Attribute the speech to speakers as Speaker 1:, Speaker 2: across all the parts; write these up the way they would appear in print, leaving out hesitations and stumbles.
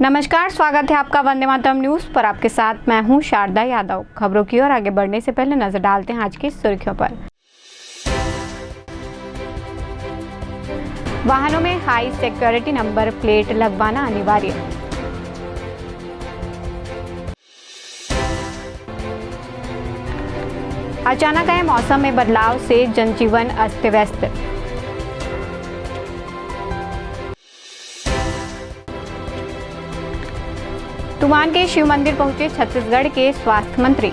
Speaker 1: नमस्कार, स्वागत है आपका वंदे मातरम न्यूज पर। आपके साथ मैं हूं शारदा यादव। खबरों की ओर आगे बढ़ने से पहले नजर डालते हैं आज की सुर्खियों पर। वाहनों में हाई सिक्योरिटी नंबर प्लेट लगवाना अनिवार्य। अचानक आए मौसम में बदलाव से जनजीवन अस्त व्यस्त। तूफान के शिव मंदिर पहुंचे छत्तीसगढ़ के स्वास्थ्य मंत्री।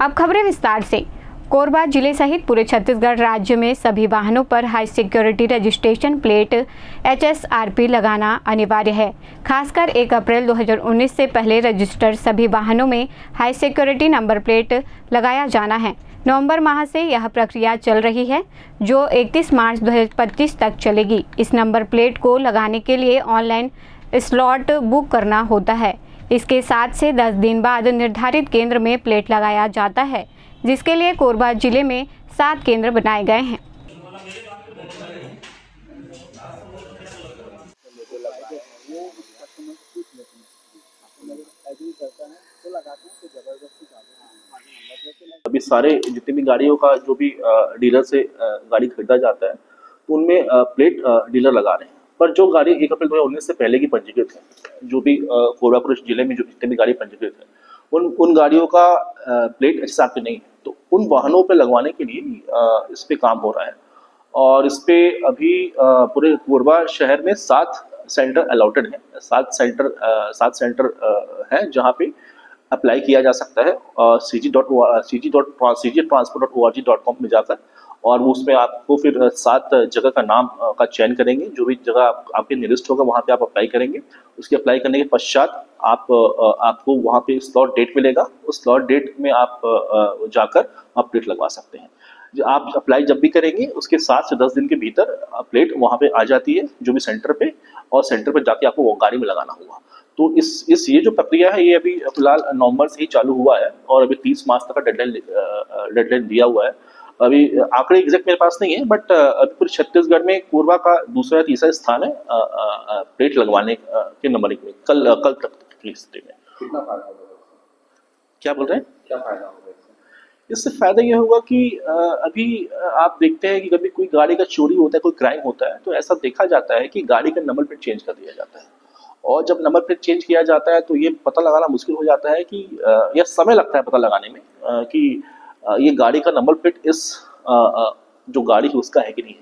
Speaker 1: अब खबरें विस्तार से। कोरबा जिले सहित पूरे छत्तीसगढ़ राज्य में सभी वाहनों पर high security registration plate HSRP लगाना अनिवार्य है। खासकर 1 अप्रैल 2019 से पहले रजिस्टर्ड सभी वाहनों में हाई सिक्योरिटी नंबर प्लेट लगाया जाना है। नवंबर माह से यह प्रक्रिया चल रही है, जो 31 मार्च 2025 तक चलेगी। इस नंबर प्लेट को लगाने के लिए ऑनलाइन स्लॉट बुक करना होता है। इसके साथ से 10 दिन बाद निर्धारित केंद्र में प्लेट लगाया जाता है, जिसके लिए कोरबा जिले में 7 केंद्र बनाए गए हैं।
Speaker 2: अभी सारे जितने भी गाड़ियों का जो भी डीलर से गाड़ी खरीदा जाता है तो उनमें प्लेट डीलर लगा रहे हैं। पर जो गाड़ी 1 अप्रैल 2019 से पहले की पंजीकृत है, जो भी कोरबा जिले में जो जितने भी गाड़ी पंजीकृत है, उन गाड़ियों का प्लेट HSRP नहीं है, तो उन वाहनों पर लगवाने के लिए इस पे काम हो रहा है। और इस पे अभी पूरे कोरबा शहर में 7 सेंटर अलॉटेड है। 7 सेंटर हैं जहाँ पे अप्लाई किया जा सकता है cg.transport.org.com में जाकर, और उसमें आपको फिर 7 जगह का नाम का चयन करेंगे। जो भी जगह आपके नियरेस्ट होगा वहाँ पे आप अप्लाई करेंगे। उसके अप्लाई करने के पश्चात आपको वहाँ पे स्लॉट डेट मिलेगा। उस स्लॉट डेट में आप जाकर आप प्लेट लगवा सकते हैं। आप अप्लाई जब भी करेंगे उसके 7 से 10 दिन के भीतर प्लेट वहाँ पे आ जाती है जो भी सेंटर पे, और सेंटर पे जाके आपको वो गाड़ी में लगाना होगा। तो ये जो प्रक्रिया है ये अभी फिलहाल नवंबर से ही चालू हुआ है और अभी 30 मार्च तक का डेडलाइन दिया हुआ है। अभी आंकड़े एग्जैक्ट मेरे पास नहीं है, बट पूरे छत्तीसगढ़ में कोरबा का दूसरा या तीसरा स्थान है प्लेट लगवाने के नंबरिंग में। कल तक की स्थिति में
Speaker 3: कितना फायदा होगा?
Speaker 2: क्या बोल रहे हैं?
Speaker 3: क्या फायदा होगा
Speaker 2: इससे फायदा ये होगा कि अभी आप देखते हैं कि कभी कोई गाड़ी का चोरी होता है, कोई क्राइम होता है, तो ऐसा देखा जाता है कि गाड़ी का नंबर प्लेट चेंज कर दिया जाता है। और जब नंबर प्लेट चेंज किया जाता है तो ये पता लगाना मुश्किल हो जाता है कि यह समय लगता है पता लगाने में कि ये गाड़ी का नंबर प्लेट इस जो गाड़ी है उसका है कि नहीं है।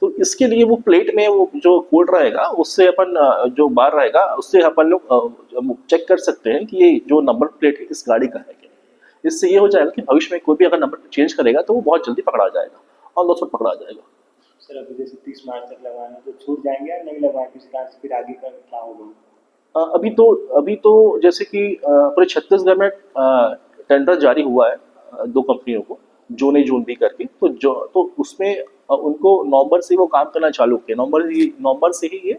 Speaker 2: तो इसके लिए वो प्लेट में वो जो कोड रहेगा उससे अपन जो बार रहेगा उससे अपन लोग चेक कर सकते हैं कि ये जो नंबर प्लेट है इस गाड़ी का है कि नहीं। इससे ये हो जाएगा कि भविष्य में कोई भी अगर नंबर चेंज करेगा तो वो बहुत जल्दी पकड़ा जाएगा, ऑन द स्पॉट पकड़ा जाएगा।
Speaker 3: सर अभी जैसे 30 मार्च तक लगवाना तो छूट जाएंगे या नहीं लगवाएंगे, किसी कारण से फिर आगे का क्या होगा?
Speaker 2: अभी तो जैसे कि पूरे छत्तीसगढ़ में टेंडर जारी हुआ है 2 कंपनियों को, जून भी करके, तो उसमें उनको नवंबर से वो काम करना चालू किया। नवंबर से ही ये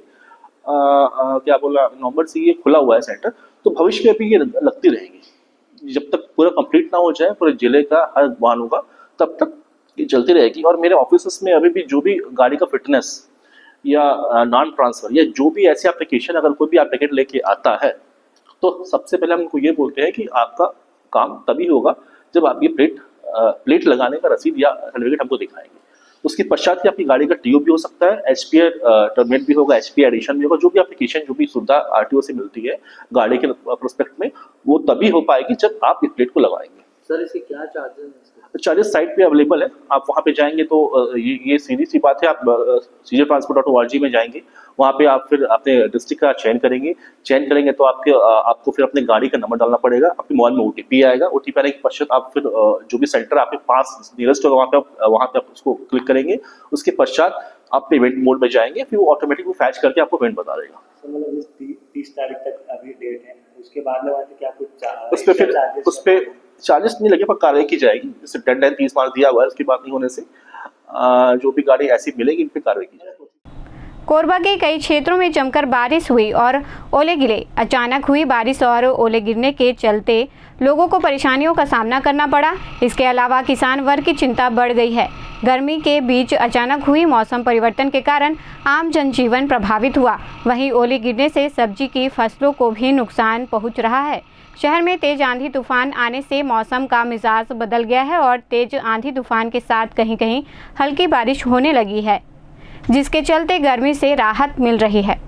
Speaker 2: नवंबर से ये खुला हुआ है सेंटर। तो भविष्य में अभी ये लगती रहेगी जब तक पूरा कंप्लीट ना हो जाए पूरे जिले का हर वाहनों का, तब तक ये चलती रहेगी। और मेरे ऑफिस में अभी भी जो भी गाड़ी का फिटनेस या नॉन ट्रांसफर या जो भी ऐसे एप्लीकेशन अगर कोई भी एप्लीकेट लेके आता है तो सबसे पहले हम उनको ये बोलते हैं कि आपका काम तभी होगा जब आप ये प्लेट लगाने का रसीद या सर्टिफिकेट हमको दिखाएंगे। उसके पश्चात ही आपकी गाड़ी का TO भी हो सकता है, HPI टर्मिनेट भी होगा, HPI एडिशन भी होगा। जो भी एप्लीकेशन जो भी सुविधा RTO से मिलती है गाड़ी के प्रोस्पेक्ट में, वो तभी हो पाएगी जब आप इस प्लेट को लगाएंगे।
Speaker 3: सर इसके क्या चार्जेस हैं?
Speaker 2: चार्जेस साइट पे अवेलेबल है, आप वहाँ पे जाएंगे तो ये सीधी सी बात है। आप cg.transport.org में जाएंगे, वहाँ पे आप फिर अपने डिस्ट्रिक्ट का चयन करेंगे तो आपको फिर अपने गाड़ी का नंबर डालना पड़ेगा। आपके मोबाइल में OTP आएगा। OTP आने के पश्चात आप फिर जो भी सेंटर आपके पास नियरेस्ट होगा वहाँ पे आप उसको क्लिक करेंगे। उसके पश्चात आप पेमेंट मोड में जाएंगे, फिर वो ऑटोमेटिक वो फैच करके आपको पेमेंट बता देगा।
Speaker 3: मतलब 30 तारीख तक अभी डेट है, उसके बाद लगवाने से क्या कुछ
Speaker 2: उस पे चार्जेस नहीं लगे, पर कार्रवाई की जाएगी। जैसे डेडलाइन 30 मार्च दिया हुआ है, उसकी बात नहीं होने से जो भी गाड़ी ऐसी मिलेगी इन पे कार्रवाई की जाएगी।
Speaker 1: कोरबा के कई क्षेत्रों में जमकर बारिश हुई और ओले गिरे। अचानक हुई बारिश और ओले गिरने के चलते लोगों को परेशानियों का सामना करना पड़ा। इसके अलावा किसान वर्ग की चिंता बढ़ गई है। गर्मी के बीच अचानक हुई मौसम परिवर्तन के कारण आम जनजीवन प्रभावित हुआ। वहीं ओले गिरने से सब्जी की फसलों को भी नुकसान पहुंच रहा है। शहर में तेज आंधी तूफान आने से मौसम का मिजाज बदल गया है और तेज आंधी तूफान के साथ कहीं कहीं हल्की बारिश होने लगी है, जिसके चलते गर्मी से राहत मिल रही है।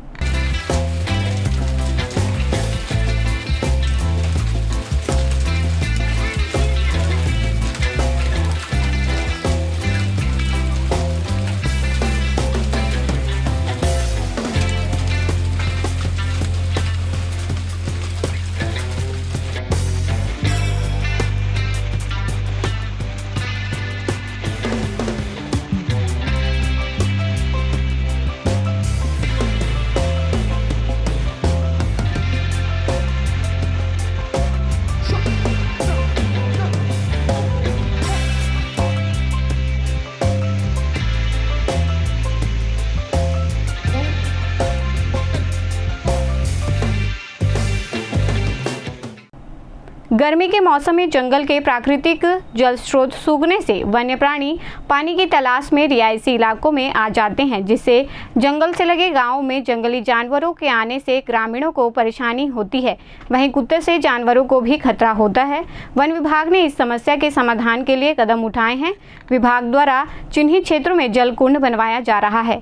Speaker 1: गर्मी के मौसम में जंगल के प्राकृतिक जल स्रोत सूखने से वन्य प्राणी पानी की तलाश में रिहायशी इलाकों में आ जाते हैं, जिससे जंगल से लगे गांवों में जंगली जानवरों के आने से ग्रामीणों को परेशानी होती है। वहीं कुत्ते से जानवरों को भी खतरा होता है। वन विभाग ने इस समस्या के समाधान के लिए कदम उठाए हैं। विभाग द्वारा चिन्हित क्षेत्रों में जल कुंड बनवाया जा रहा है।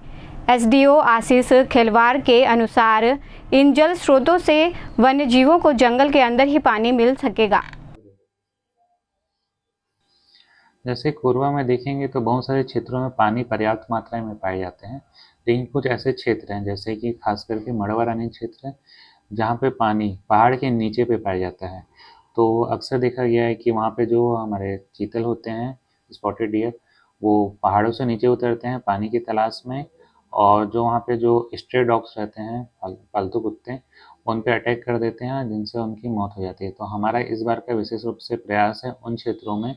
Speaker 1: एसडीओ आशीष खेलवार के अनुसार इन जल स्रोतों से वन्य जीवों को जंगल के अंदर ही पानी मिल सकेगा।
Speaker 4: जैसे कोरबा में देखेंगे तो बहुत सारे क्षेत्रों में पानी पर्याप्त मात्रा में पाए जाते हैं, लेकिन कुछ ऐसे क्षेत्र हैं जैसे कि खास करके मड़वारानी क्षेत्र है जहाँ पे पानी पहाड़ के नीचे पे पाया जाता है। तो अक्सर देखा गया है कि वहाँ पे जो हमारे चीतल होते हैं, स्पॉटेड डियर, वो पहाड़ों से नीचे उतरते हैं पानी की तलाश में, और जो वहाँ पे जो स्ट्रे डॉग्स रहते हैं, पालतू कुत्ते, उन पे अटैक कर देते हैं जिनसे उनकी मौत हो जाती है। तो हमारा इस बार का विशेष रूप से प्रयास है उन क्षेत्रों में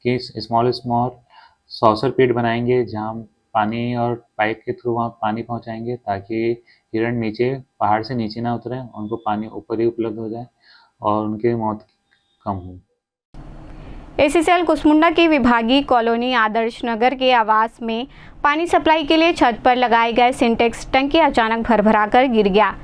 Speaker 4: कि स्मॉल सॉसर पिट बनाएंगे जहाँ पानी और पाइप के थ्रू वहाँ पानी पहुँचाएंगे ताकि हिरण नीचे पहाड़ से नीचे ना उतरे, उनको पानी ऊपर ही उपलब्ध हो जाए और उनकी मौत कम हो।
Speaker 1: एसीसीएल कुसमुंडा की विभागीय कॉलोनी आदर्श नगर के आवास में पानी सप्लाई के लिए छत पर लगाए गए सिंटेक्स टंकी अचानक भरभराकर गिर गया।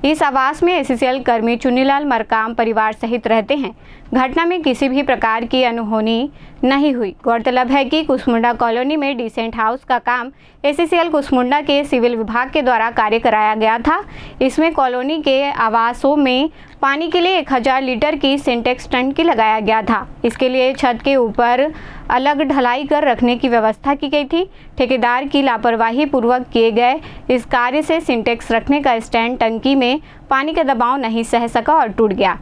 Speaker 1: इस आवास में एसीसीएल कर्मी चुन्नीलाल मरकाम परिवार सहित रहते हैं। घटना में किसी भी प्रकार की अनहोनी नहीं हुई। गौरतलब है कि कुसमुंडा कॉलोनी में डिसेंट हाउस का काम एसीसीएल कुसमुंडा के सिविल विभाग के द्वारा कार्य कराया गया था। इसमें कॉलोनी के आवासों में पानी के लिए 1000 लीटर की सिंटेक्स टंकी लगाया गया था। इसके लिए छत के ऊपर अलग ढलाई कर रखने की व्यवस्था की गई थी। ठेकेदार की लापरवाही पूर्वक किए गए इस कार्य से सिंटेक्स रखने का स्टैंड टंकी में पानी का दबाव नहीं सह सका और टूट गया।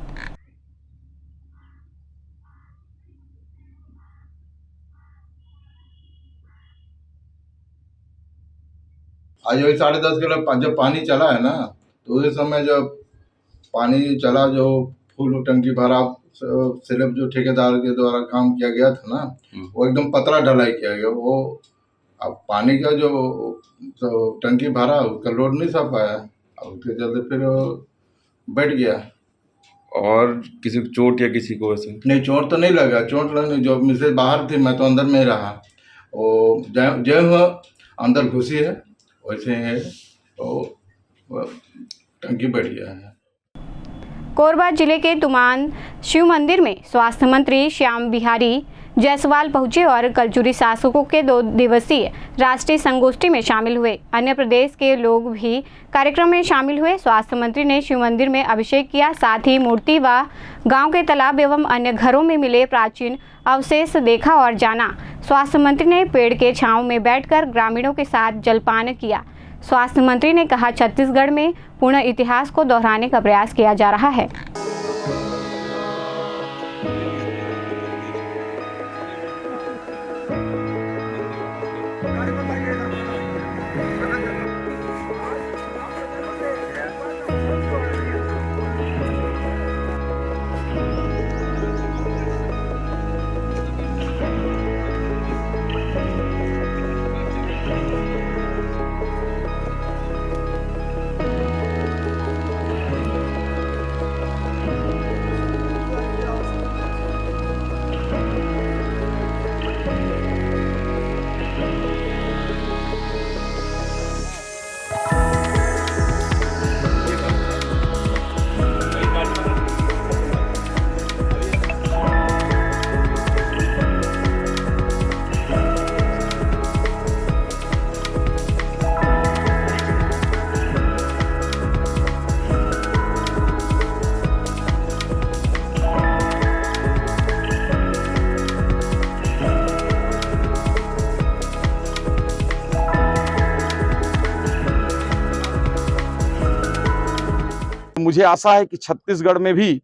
Speaker 5: आज वही 10:30 के जब पानी चला है ना, तो उस समय जब पानी चला, जो फुल टंकी भरा, सिर्फ जो ठेकेदार के द्वारा काम किया गया था ना, वो एकदम पतला ढलाई किया गया। वो अब पानी का जो टंकी भरा उसका लोड नहीं सह पाया, उसके चलते फिर बैठ गया।
Speaker 6: और किसी को चोट या किसी को वैसे?
Speaker 5: नहीं, चोट तो नहीं लगा। चोट लगने, जो मिसेज बाहर थी, मैं तो अंदर में रहा। वो जो अंदर घुसी है वैसे है, तो टंकी बैठ गया है।
Speaker 1: कोरबा जिले के तुमान शिव मंदिर में स्वास्थ्य मंत्री श्याम बिहारी जायसवाल पहुंचे और कलचुरी शासकों के 2 दिवसीय राष्ट्रीय संगोष्ठी में शामिल हुए। अन्य प्रदेश के लोग भी कार्यक्रम में शामिल हुए। स्वास्थ्य मंत्री ने शिव मंदिर में अभिषेक किया, साथ ही मूर्ति व गांव के तालाब एवं अन्य घरों में मिले प्राचीन अवशेष देखा और जाना। स्वास्थ्य मंत्री ने पेड़ के छांव में बैठकर ग्रामीणों के साथ जलपान किया। स्वास्थ्य मंत्री ने कहा, छत्तीसगढ़ में पूर्ण इतिहास को दोहराने का प्रयास किया जा रहा है।
Speaker 7: मुझे आशा है कि छत्तीसगढ़ में भी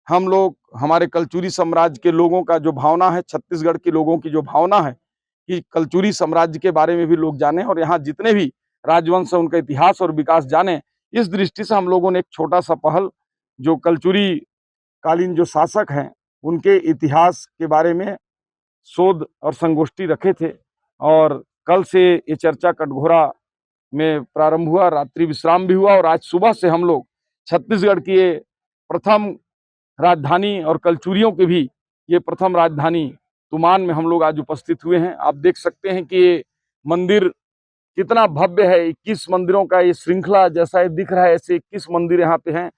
Speaker 7: हम लोग, हमारे कलचुरी साम्राज्य के लोगों का जो भावना है, छत्तीसगढ़ के लोगों की जो भावना है कि कलचुरी साम्राज्य के बारे में भी लोग जाने और यहाँ जितने भी राजवंश है उनका इतिहास और विकास जाने, इस दृष्टि से हम लोगों ने एक छोटा सा पहल, जो कलचुरी कालीन जो शासक हैं उनके इतिहास के बारे में शोध और संगोष्ठी रखे थे। और कल से ये चर्चा कटघोरा में प्रारंभ हुआ, रात्रि विश्राम भी हुआ और आज सुबह से हम लोग छत्तीसगढ़ की ये प्रथम राजधानी और कलचुरियों की भी ये प्रथम राजधानी तुमान में हम लोग आज उपस्थित हुए हैं। आप देख सकते हैं कि ये मंदिर कितना भव्य है। 21 मंदिरों का ये श्रृंखला जैसा ये दिख रहा है, ऐसे 21 मंदिर यहाँ पे हैं।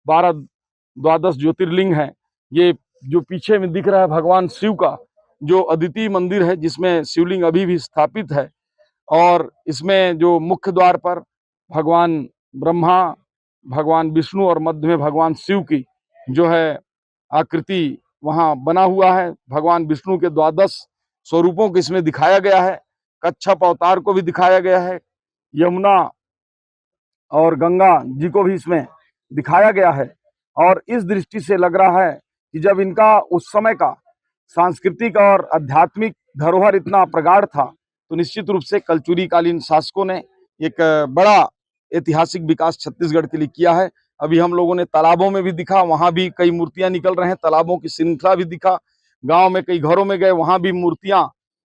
Speaker 7: 12 द्वादश ज्योतिर्लिंग है। ये जो पीछे में दिख रहा है भगवान शिव का जो अद्वितीय मंदिर है, जिसमें शिवलिंग अभी भी स्थापित है। और इसमें जो मुख्य द्वार पर भगवान ब्रह्मा, भगवान विष्णु और मध्य में भगवान शिव की जो है आकृति वहाँ बना हुआ है। भगवान विष्णु के 12 स्वरूपों को इसमें दिखाया गया है। कच्छप अवतार को भी दिखाया गया है। यमुना और गंगा जी को भी इसमें दिखाया गया है। और इस दृष्टि से लग रहा है कि जब इनका उस समय का सांस्कृतिक और आध्यात्मिक धरोहर इतना प्रगाढ़ था, तो निश्चित रूप से कलचुरी कालीन शासकों ने एक बड़ा ऐतिहासिक विकास छत्तीसगढ़ के लिए किया है। अभी हम लोगों ने तालाबों में भी दिखा, वहां भी कई मूर्तियां निकल रहे हैं। तालाबों की श्रृंखला भी दिखा। गांव में कई घरों में गए, वहां भी मूर्तियां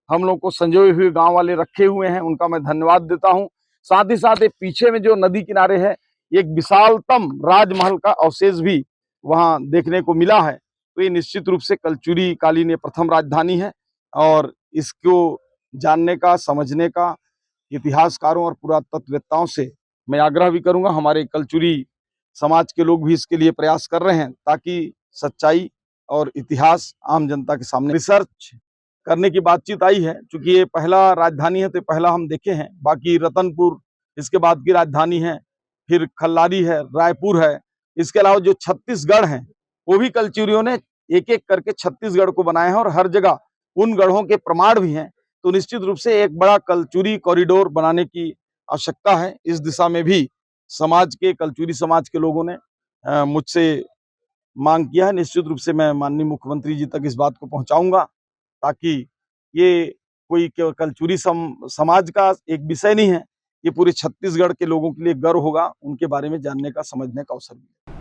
Speaker 7: हम लोग को संजोए हुए गांव वाले रखे हुए हैं, उनका मैं धन्यवाद देता हूं। साथ ही साथ पीछे में जो नदी किनारे है, एक विशालतम राजमहल का अवशेष भी वहां देखने को मिला है। तो ये निश्चित रूप से कलचुरी कालीन ये प्रथम राजधानी है और इसको जानने का, समझने का इतिहासकारों और पुरातत्ववेत्ताओं से मैं आग्रह भी करूंगा। हमारे कलचुरी समाज के लोग भी इसके लिए प्रयास कर रहे हैं ताकि सच्चाई और इतिहास आम जनता के सामने रिसर्च करने की बातचीत आई है। चूंकि ये पहला राजधानी है तो पहला हम देखे हैं। बाकी रतनपुर इसके बाद की राजधानी है, फिर खल्लारी है, रायपुर है। इसके अलावा जो छत्तीसगढ़ है वो भी कलचुरियों ने एक एक करके छत्तीसगढ़ को बनाया है और हर जगह उन गढ़ों के प्रमाण भी हैं। तो निश्चित रूप से एक बड़ा कलचुरी कॉरिडोर बनाने की आवश्यकता है। इस दिशा में भी समाज के, कलचुरी समाज के लोगों ने मुझसे मांग किया है। निश्चित रूप से मैं माननीय मुख्यमंत्री जी तक इस बात को पहुंचाऊंगा ताकि ये कोई कलचुरी समाज का एक विषय नहीं है, ये पूरे छत्तीसगढ़ के लोगों के लिए गर्व होगा, उनके बारे में जानने का, समझने का अवसर मिलेगा।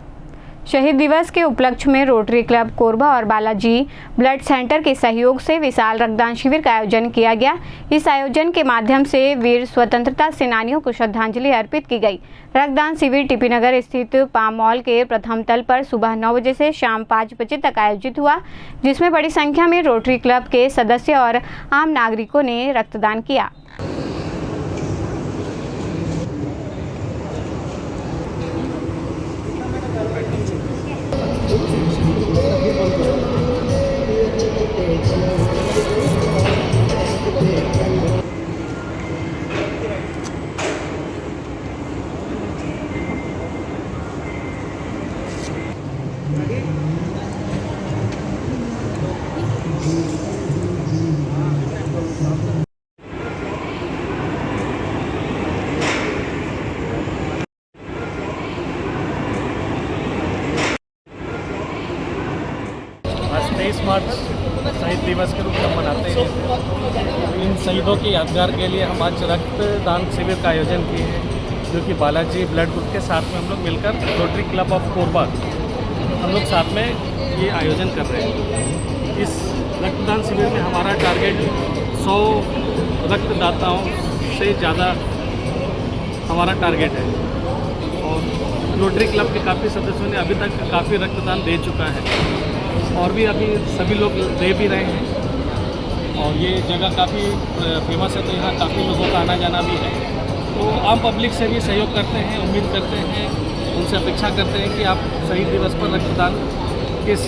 Speaker 1: शहीद दिवस के उपलक्ष्य में रोटरी क्लब कोरबा और बालाजी ब्लड सेंटर के सहयोग से विशाल रक्तदान शिविर का आयोजन किया गया। इस आयोजन के माध्यम से वीर स्वतंत्रता सेनानियों को श्रद्धांजलि अर्पित की गई। रक्तदान शिविर टीपी नगर स्थित पाम मॉल के प्रथम तल पर सुबह 9 बजे से शाम 5 बजे तक आयोजित हुआ, जिसमें बड़ी संख्या में रोटरी क्लब के सदस्य और आम नागरिकों ने रक्तदान किया।
Speaker 8: आज 23 मार्च शहीद दिवस के रूप में मनाते हैं। इन शहीदों की यादगार के लिए हम आज रक्तदान शिविर का आयोजन किए हैं, जो कि बालाजी ब्लड ग्रुप के साथ में हम लोग मिलकर रोटरी क्लब ऑफ कोरबा हम लोग साथ में ये आयोजन कर रहे हैं। इस रक्तदान शिविर में हमारा टारगेट 100 रक्तदाताओं से ज़्यादा हमारा टारगेट है और रोटरी क्लब के काफ़ी सदस्यों ने अभी तक काफ़ी रक्तदान दे चुका है और भी अभी सभी लोग दे भी रहे हैं। और ये जगह काफ़ी फेमस है, तो यहाँ काफ़ी लोगों का आना जाना भी है। तो आम पब्लिक से भी सहयोग करते हैं, उम्मीद करते हैं, उनसे अपेक्षा करते हैं कि आप शहीद दिवस पर रक्तदान के इस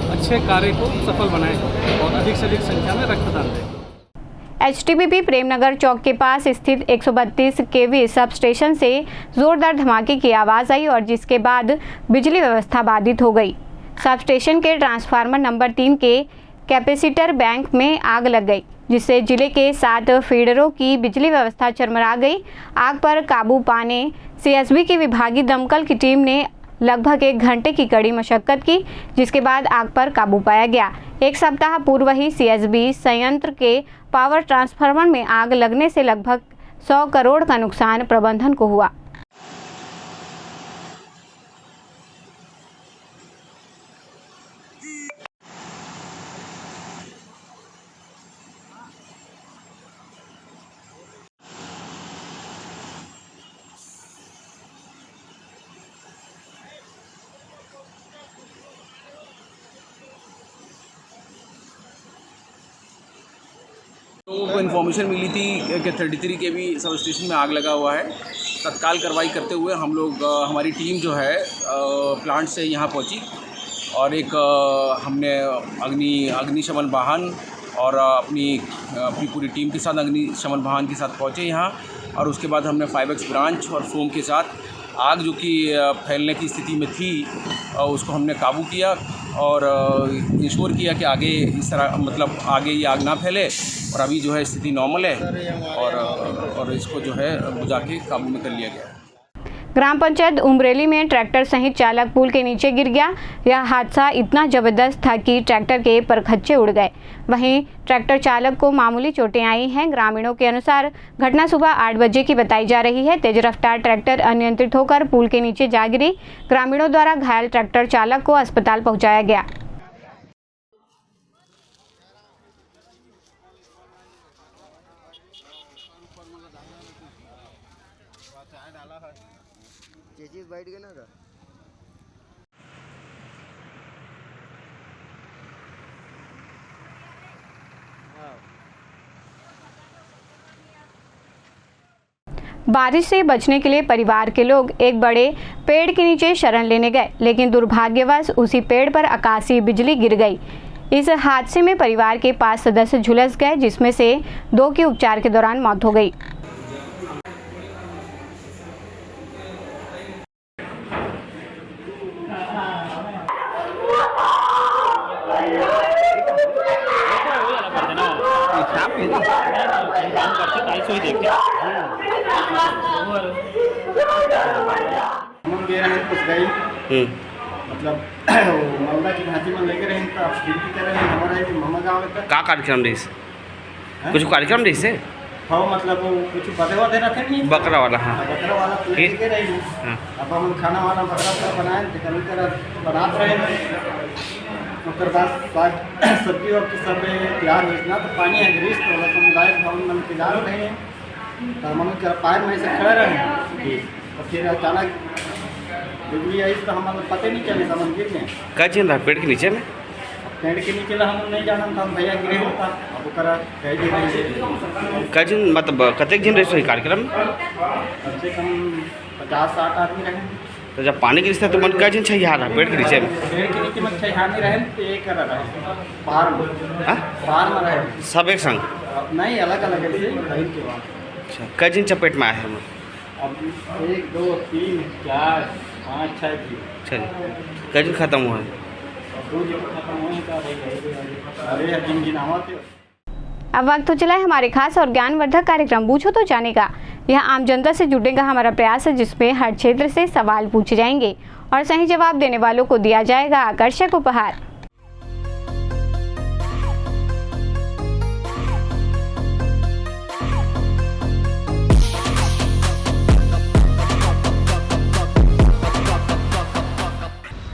Speaker 8: अच्छे कार्य को सफल बनाएं और अधिक से अधिक संख्या में रक्तदान दें।
Speaker 1: एचटीबीपी प्रेमनगर चौक के पास स्थित 132 केवी सब स्टेशन से जोरदार धमाके की आवाज़ आई और जिसके बाद बिजली व्यवस्था बाधित हो गई। सब स्टेशन के ट्रांसफार्मर नंबर 3 के कैपेसिटर बैंक में आग लग गई, जिससे जिले के 7 फीडरों की बिजली व्यवस्था चरमरा गई। आग पर काबू पाने सीएसबी की विभागीय दमकल की टीम ने लगभग 1 घंटे की कड़ी मशक्कत की, जिसके बाद आग पर काबू पाया गया। 1 सप्ताह पूर्व ही CSB संयंत्र के पावर ट्रांसफार्मर में आग लगने से लगभग 100 करोड़ का नुकसान प्रबंधन को हुआ।
Speaker 9: लोगों को इन्फॉर्मेशन मिली थी कि 33 kV सब स्टेशन में आग लगा हुआ है। तत्काल कार्रवाई करते हुए हम लोग हमारी टीम जो है प्लांट से यहाँ पहुँची और एक हमने अग्निशमन वाहन और अपनी पूरी टीम के साथ अग्निशमन वाहन के साथ पहुँचे यहाँ, और उसके बाद हमने 5X ब्रांच और फोम के साथ आग जो कि फैलने की स्थिति में थी उसको हमने काबू किया और इंश्योर किया कि आगे इस तरह मतलब आगे ये आग ना फैले, और अभी जो है स्थिति नॉर्मल है और इसको जो है बुझा के काबू में कर लिया गया।
Speaker 1: ग्राम पंचायत उमरेली में ट्रैक्टर सहित चालक पुल के नीचे गिर गया। यह हादसा इतना जबरदस्त था कि ट्रैक्टर के परखच्चे उड़ गए। वहीं ट्रैक्टर चालक को मामूली चोटें आई हैं। ग्रामीणों के अनुसार घटना सुबह 8 बजे की बताई जा रही है। तेज रफ्तार ट्रैक्टर अनियंत्रित होकर पुल के नीचे जा गिरी। ग्रामीणों द्वारा घायल ट्रैक्टर चालक को अस्पताल पहुंचाया गया। बारिश से बचने के लिए परिवार के लोग एक बड़े पेड़ के नीचे शरण लेने गए, लेकिन दुर्भाग्यवश उसी पेड़ पर आकाशीय बिजली गिर गई। इस हादसे में परिवार के 5 सदस्य झुलस गए, जिसमें से 2 की उपचार के दौरान मौत हो गई।
Speaker 3: मतलब मलदा की भांति में लेके रहे तो ड्यूटी कर रहे हैं हमारा मामा गाँव में
Speaker 10: का कार्यक्रम रही कुछ कार्यक्रम रही से
Speaker 3: हाँ मतलब कुछ बदे रखे नहीं
Speaker 10: बकरा वाला। हाँ
Speaker 3: बकरा वाला लेके रहे हैं। अब हम खाना वाला बकरा बनाए तो कभी तरह बनाते रहे उसके बाद साग सब्जी और सब तैयार हो तो पानी है ग्रीस तो समुदाय भवन में तैयार हो रहे हैं तो हम पाइप में से खड़े रहे और फिर अचानक बिजली आई तो हमें पता नहीं चले समझ गिर गए।
Speaker 10: क्या चीज रहा पेड़ के नीचे में?
Speaker 3: पेड़ के नीचे हम नहीं जाना था भैया गिरे होता अब करा
Speaker 10: क्या चीज मतलब कतेक दिन रही कार्यक्रम में?
Speaker 3: कम से कम 50-60 आदमी रहे।
Speaker 10: तो जब पानी गिरता तो मन क्या चीज चाहिए रहा पेड़ के नीचे में?
Speaker 3: पेड़ के नीचे में छहानी रहे तो एक कर रहे बाहर में रहे
Speaker 10: सब एक संग
Speaker 3: नहीं अलग अलग है के बाद।
Speaker 10: अच्छा क्या चीज चपेट में आए हैं?
Speaker 3: अब 1 2 3 4 5 6 जी
Speaker 10: चलिए क्या चीज खत्म हुआ है?
Speaker 1: अब वक्त तो चला है हमारे खास और ज्ञानवर्धक कार्यक्रम पूछो तो जाने का। यह आम जनता से जुड़ने का हमारा प्रयास है, जिसमें हर क्षेत्र से सवाल पूछे जाएंगे और सही जवाब देने वालों को दिया जाएगा आकर्षक उपहार।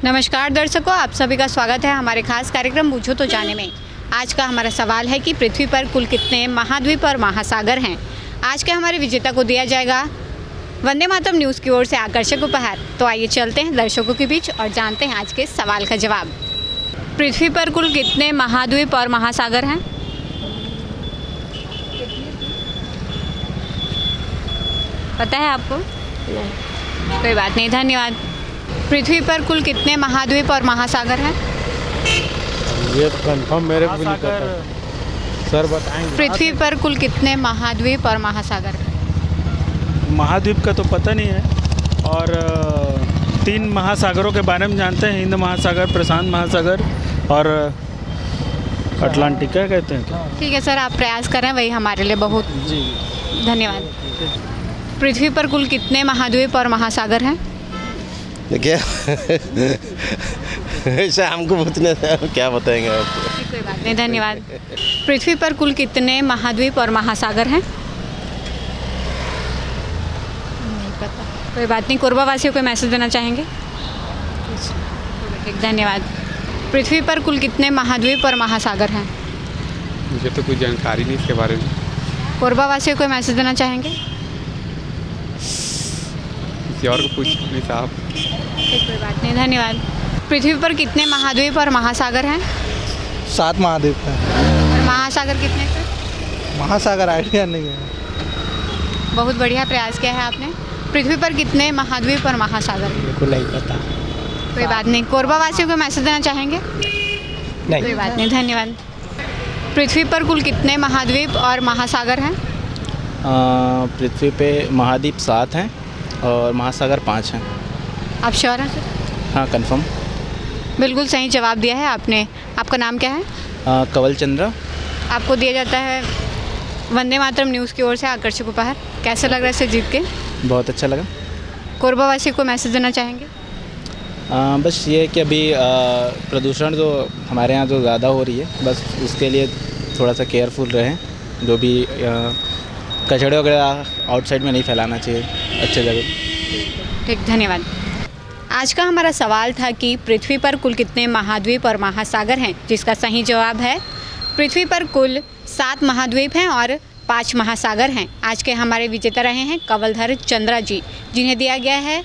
Speaker 1: नमस्कार दर्शकों, आप सभी का स्वागत है हमारे खास कार्यक्रम पूछो तो जाने में। आज का हमारा सवाल है कि पृथ्वी पर कुल कितने महाद्वीप और महासागर हैं। आज के हमारे विजेता को दिया जाएगा वंदे मातरम न्यूज़ की ओर से आकर्षक उपहार। तो आइए चलते हैं दर्शकों के बीच और जानते हैं आज के सवाल का जवाब। पृथ्वी पर कुल कितने महाद्वीप और महासागर हैं? पता है आपको? नहीं। कोई बात नहीं, धन्यवाद। पृथ्वी पर कुल कितने महाद्वीप और महासागर हैं?
Speaker 11: ये तो कंफर्म मेरे को नहीं पता, सर बताएंगे।
Speaker 1: पृथ्वी पर कुल कितने महाद्वीप और महासागर हैं?
Speaker 11: महाद्वीप का तो पता नहीं है, और 3 महासागरों के बारे में जानते हैं, हिंद महासागर, प्रशांत महासागर और अटलांटिका कहते हैं।
Speaker 1: ठीक है सर, आप प्रयास कर रहे हैं, वही हमारे लिए बहुत
Speaker 11: जी
Speaker 1: धन्यवाद। पृथ्वी पर कुल कितने महाद्वीप और महासागर हैं?
Speaker 10: क्या ऐसा हमको पूछने से क्या बताएंगे आपको।
Speaker 1: कोई बात नहीं, धन्यवाद। पृथ्वी पर कुल कितने महाद्वीप और महासागर हैं? नहीं पता। कोई बात नहीं। कोरबा वासियों को मैसेज देना चाहेंगे? ठीक, धन्यवाद। पृथ्वी पर कुल कितने महाद्वीप और महासागर हैं?
Speaker 12: मुझे तो कोई जानकारी नहीं इसके बारे में।
Speaker 1: कोरबा वासियों को मैसेज देना चाहेंगे?
Speaker 12: किसी और को पूछ लीजिए साहब।
Speaker 1: ठीक, कोई बात नहीं, धन्यवाद। पृथ्वी पर कितने महाद्वीप और महासागर हैं?
Speaker 3: 7 महाद्वीप हैं।
Speaker 1: और महासागर कितने हैं?
Speaker 3: महासागर आइडिया नहीं है।
Speaker 1: बहुत बढ़िया प्रयास किया है आपने। पृथ्वी पर कितने महाद्वीप और महासागर हैं?
Speaker 3: बिल्कुल नहीं पता।
Speaker 1: कोई बात नहीं। कोरबा वासियों को मैसेज देना चाहेंगे?
Speaker 3: नहीं।
Speaker 1: कोई बात नहीं, धन्यवाद। पृथ्वी पर कुल कितने महाद्वीप और महासागर हैं?
Speaker 3: पृथ्वी पे महाद्वीप 7 हैं और महासागर 5 हैं।
Speaker 1: आप श्योर हैं सर?
Speaker 3: हाँ, कंफर्म।
Speaker 1: बिल्कुल सही जवाब दिया है आपने। आपका नाम क्या है?
Speaker 3: कंवल चंद्र।
Speaker 1: आपको दिया जाता है वंदे मातरम न्यूज़ की ओर से आकर्षक उपहार। कैसा लग रहा है इसे जीत के?
Speaker 3: बहुत अच्छा लगा।
Speaker 1: कोरबा वासी को मैसेज देना चाहेंगे?
Speaker 3: बस ये है कि अभी प्रदूषण जो हमारे यहाँ जो ज़्यादा हो रही है, बस उसके लिए थोड़ा सा केयरफुल रहें। जो भी कचड़े वगैरह आउटसाइड में नहीं फैलाना चाहिए, अच्छे जगह।
Speaker 1: ठीक, धन्यवाद। आज का हमारा सवाल था कि पृथ्वी पर कुल कितने महाद्वीप और महासागर हैं, जिसका सही जवाब है पृथ्वी पर कुल 7 महाद्वीप हैं और 5 महासागर हैं। आज के हमारे विजेता रहे हैं कंवलधर चंद्रा जी, जिन्हें दिया गया है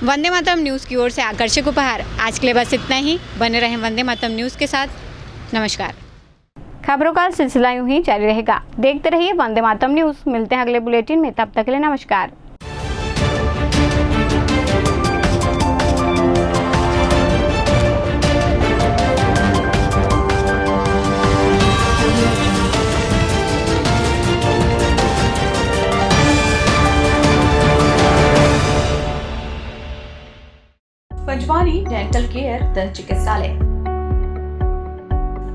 Speaker 1: वंदे मातरम न्यूज़ की ओर से आकर्षक उपहार। आज के लिए बस इतना ही। बने रहें वंदे मातरम न्यूज़ के साथ। नमस्कार। खबरों का सिलसिला यूं ही जारी रहेगा। देखते रहिए वंदे मातरम न्यूज़। मिलते हैं अगले बुलेटिन में, तब तक के लिए नमस्कार।
Speaker 13: पंजवानी डेंटल केयर दंत चिकित्सालय,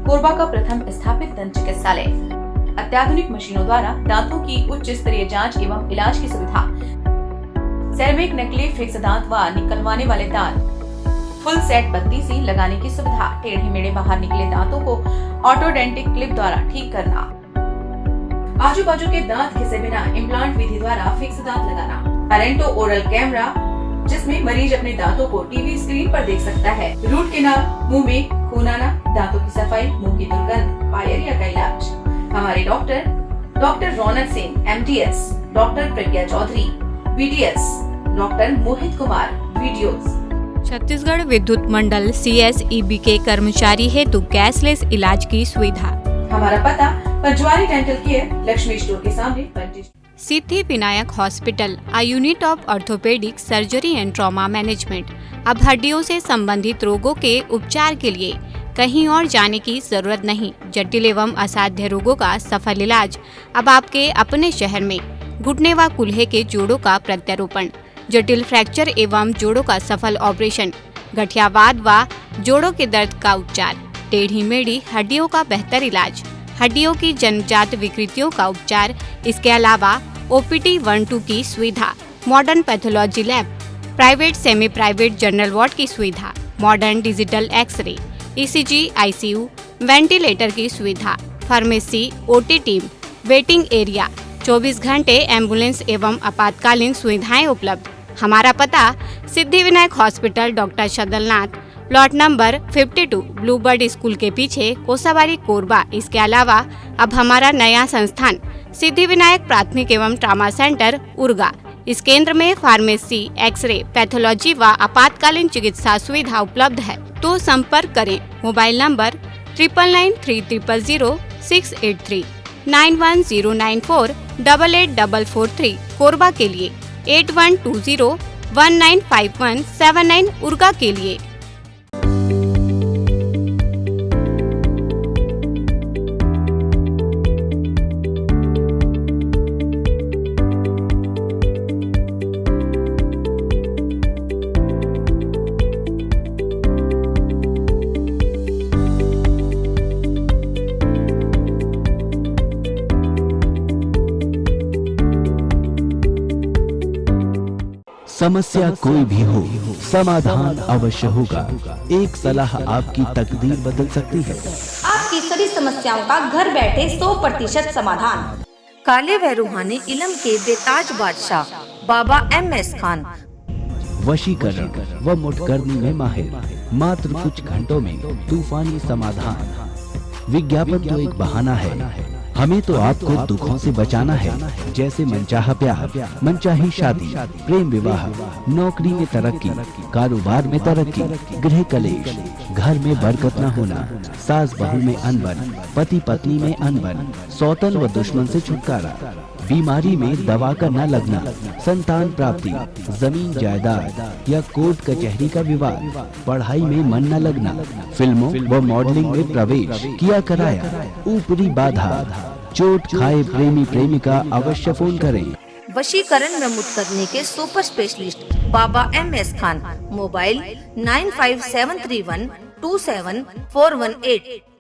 Speaker 13: कोरबा का प्रथम स्थापित दंत चिकित्सालय। अत्याधुनिक मशीनों द्वारा दांतों की उच्च स्तरीय जांच एवं इलाज की सुविधा। सेरेमिक नकली फिक्स दांत व निकलवाने वाले दांत, फुल सेट बत्ती सी लगाने की सुविधा। टेढ़े मेढ़े बाहर निकले दांतों को ऑटोडेंटिक क्लिप द्वारा ठीक करना। आजू बाजू के दांत घिसे बिना इम्प्लांट विधि द्वारा फिक्स दांत लगाना। अरेंटो ओरल कैमरा, जिसमें मरीज अपने दांतों को टीवी स्क्रीन पर देख सकता है। रूट केनाल, मुंह में खून आना, दांतों की सफाई, मुंह की दुर्गंध, पायरिया का इलाज। हमारे डॉक्टर रौनक सिंह MTS, डॉक्टर प्रज्ञा Chaudhary BDS, doctor Mohit Kumar videos.
Speaker 1: Chhattisgarh विद्युत मंडल CSEB के कर्मचारी हेतु कैशलेस इलाज की सुविधा।
Speaker 13: हमारा पता Panjwani dental care, Laxmi store के सामने, Pandit
Speaker 1: Siddhi Vinayak hospital, a unit of orthopedic surgery and trauma management. अब हड्डियों से संबंधित रोगों के उपचार के लिए कहीं और जाने की जरूरत नहीं। जटिल एवं असाध्य रोगों का सफल इलाज अब आपके अपने शहर में। घुटने व कूल्हे के जोड़ों का प्रत्यारोपण, जटिल फ्रैक्चर एवं जोड़ों का सफल ऑपरेशन, गठियावाद व जोड़ों के दर्द का उपचार, टेढ़ी मेढ़ी हड्डियों का बेहतर इलाज, हड्डियों की जन्मजात विकृतियों का उपचार। इसके अलावा OPD 1-2 की सुविधा, modern pathology lab, private semi private general ward की सुविधा, modern digital x-ray, ECG, ICU, ventilator की सुविधा, pharmacy, OT team, waiting area, 24 घंटे एम्बुलेंस एवं आपातकालीन सुविधाएं उपलब्ध। हमारा पता Siddhi Vinayak hospital, doctor Shadalnath, plot number 52, bluebird school के पीछे, कोसाबारी, कोरबा। इसके अलावा अब हमारा नया संस्थान सिद्धि विनायक प्राथमिक एवं ट्रामा सेंटर, उर्गा। इस केंद्र में फार्मेसी, एक्सरे, पैथोलॉजी व आपातकालीन चिकित्सा सुविधा उपलब्ध है। तो संपर्क करें। मोबाइल नंबर 9993000683, 9109488443, कोरबा के लिए 8120195179, उर्गा के लिए।
Speaker 14: समस्या कोई भी हो, समाधान अवश्य होगा। एक सलाह आपकी तकदीर बदल सकती है।
Speaker 15: आपकी सभी समस्याओं का घर बैठे 100% समाधान। काले व रूहानी इल्म के बेताज बादशाह बाबा MS खान।
Speaker 14: वशीकरण व मुठकरनी में माहिर, मात्र कुछ घंटों में तूफानी समाधान। विज्ञापन तो एक बहाना है, हमें तो आपको दुखों से बचाना है, जैसे मनचाहा प्यार, मनचाही शादी, प्रेम विवाह, नौकरी में तरक्की, कारोबार में तरक्की, गृह कलेश, घर में बरकत न होना, सास बहू में अनबन, पति पत्नी में अनबन, सौतन व दुश्मन से छुटकारा, बीमारी में दवा का न लगना, संतान प्राप्ति, जमीन जायदाद या कोर्ट कचहरी का विवाद, पढ़ाई में मन न लगना, फिल्मों व मॉडलिंग में प्रवेश किया कराया, ऊपरी बाधा, चोट खाए प्रेमी प्रेमिका अवश्य फोन करें।
Speaker 15: वशीकरण में मुठकरनी के सुपर स्पेशलिस्ट बाबा MS खान। मोबाइल 9573127418।